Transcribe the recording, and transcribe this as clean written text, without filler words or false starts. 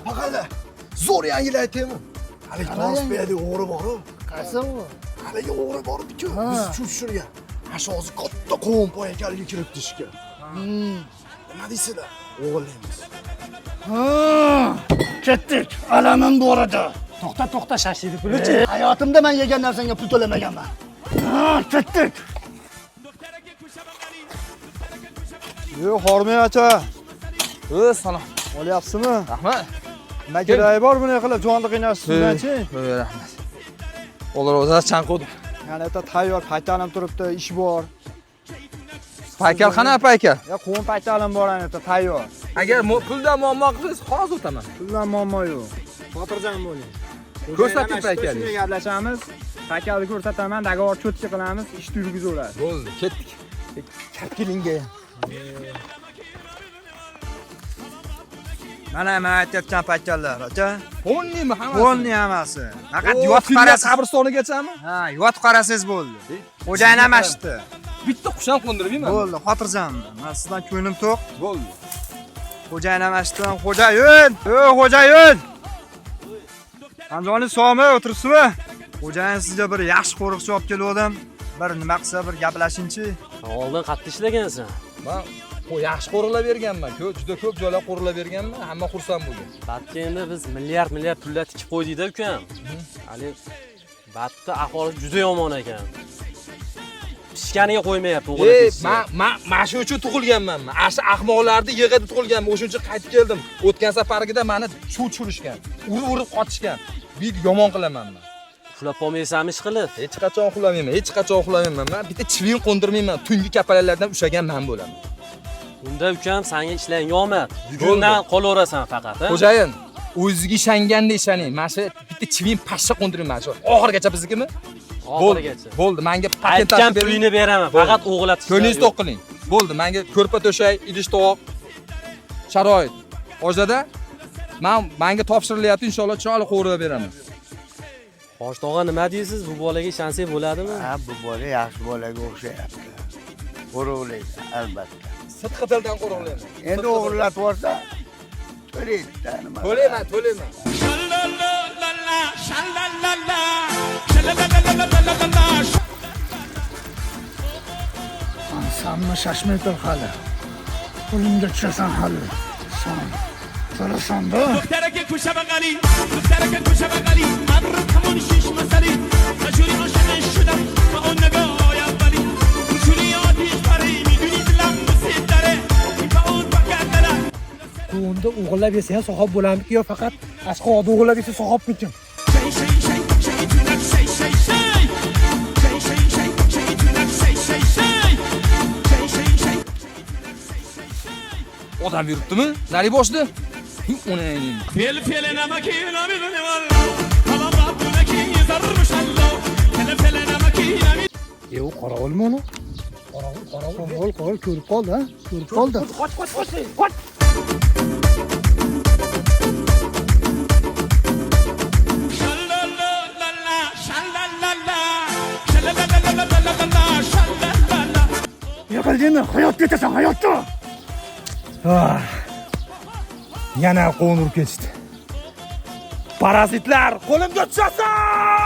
Paqalla. Zo'r yangilik aytaymi? Haligi To'rasbeyda o'g'ri bor-ku. Qaysi u? Haligi o'g'ri bor-ku. Biz tushirgan. Shu hozir katta qovun poyakaliga kiribdi ishga. Nima deysizlar? O'g'irlaymiz. Ketdik. Alamim bor edi. To'xta, shashlik pulchi. Hayotimda men yegan narsanga pul to'lamaganman. Ketdik. Yo, Hormay aka. Salom. Olyapsizmi? Rahmat. Nima keragi bor buni qilib jonli qiynashingizdan-chi? Rahmat. Ular o'zlari chanqudi. Yana yerda tayyor paytalim turibdi, ish bor. Paykal qana paykal? Ya qovun paytalim bor ana yerda tayyor. Agar puldan muammo qilsangiz, hozir o'taman. Puldan muammo yo'q. Xotirjam bo'ling. Ko'rsating paykalni. Shunga gaplashamiz. Paykalni ko'rsataman, dogovor cho'tki qilamiz, ish yurgizaveradi. Bo'ldi, ketdik. Kapkilinga. Mana aytayotgan paykallar, aka. O'nnimi hammasi? Qo'lni hammasi. Faqat yotib qarasiz. Qabristonigacha?mi? Ha, yotib qarasangiz bo'ldi. Xo'jayin amashdi. Bitta qush ham qo'ndirmayman. Bo'ldi, xotirjamman. Men sizdan ko'nglim to'q. Bo'ldi. Xo'jayin amashdim. Xo'jayin! Xo'jayin! Hamzoni sog'mi, o'tiribsizmi? Xo'jayin sizga bir yaxshi qo'riqchi olib keldim. Bir nima qilsa bir gaplashingchi. Oldin qattiq ishlagansan. Men yaxshi qo'riqlab berganman. Juda ko'p joylar qo'riqlab berganman. Hamma xursand bo'lgan. Batda endi biz milliard pullar tikib qo'ydik-da, ukam. Hali batda ahvoli juda yomon ekan. Pishganiga qo'ymayapti o'g'li. Men shu uchun tug'ilganman. Shu ahmoqlarni yig'ida tug'ilganman. O'shuning uchun qaytib keldim. O'tgan safargida meni suv tushirishgan. Urib qotishgan. Buyuk yomon qilaman men. Uxlab qolmaysanmi ish qilib? Hech qachon uxlamayman. Men bitta chivin qo'ndirmayman. Tungi kapalalardan ushlagan men bo'laman. Unda ukam senga ishlang omad. Bugundan qolaverasan faqat, ha? Xo'jayin, o'ziga ishonganda ishoning. Men shu bitta chivin pashsha qo'ndirmayman. Shu oxirgacha biznikimi? Oxirigacha. Bo'ldi, menga patent aytgan pulingni beraman. Faqat o'g'latishni. Ko'ningizni to'q qiling. Bo'ldi, menga ko'rpa to'shay, idish tovoq, sharoit. Hozirda menga topshirilyapti, inshaalloh chiroyli qo'rib beraman. Xo'sh, tog'a nima deysiz? Bu bolaga ishonsak bo'ladimi? Ha, bu bola yaxshi bolaga o'xshayapti. Qo'riqlaydi, albatta. Sidqi tildan qo'riqlayman. Endi o'g'irlatib olsa, to'laydi-da nima. To'layman. Sanma shashmay tur hali. Qo'limga tushasan hali. So'rasan-da. دخترک کوچه بغلی ابر همون شیش مسئله چجوری عاشقش شدم با اون نگاه اولی چجوری آتیش پاره میدونی دلم مسیح داره این با اون فقط داره Qo'nda o'g'irlab yesa so'hob bo'lamiki yo faqat ashqoda o'g'irlab yesa so'hobmikin? Odam yuribdimi? Nari boshda? Onayning. فیل نمکی نمیدونی والا حالا مبدونه که یزرمش الله فیل نمکی نمیدونی Yo'q, qorovulmi uni? Qorovul ko'rib qoldi, ha? Ko'rib qoldi. Qoch. Yiqildingmi? Hayot ketasan, hayotda. Yana qo'nib ketdi. Parazitlar qo'limga tushasan!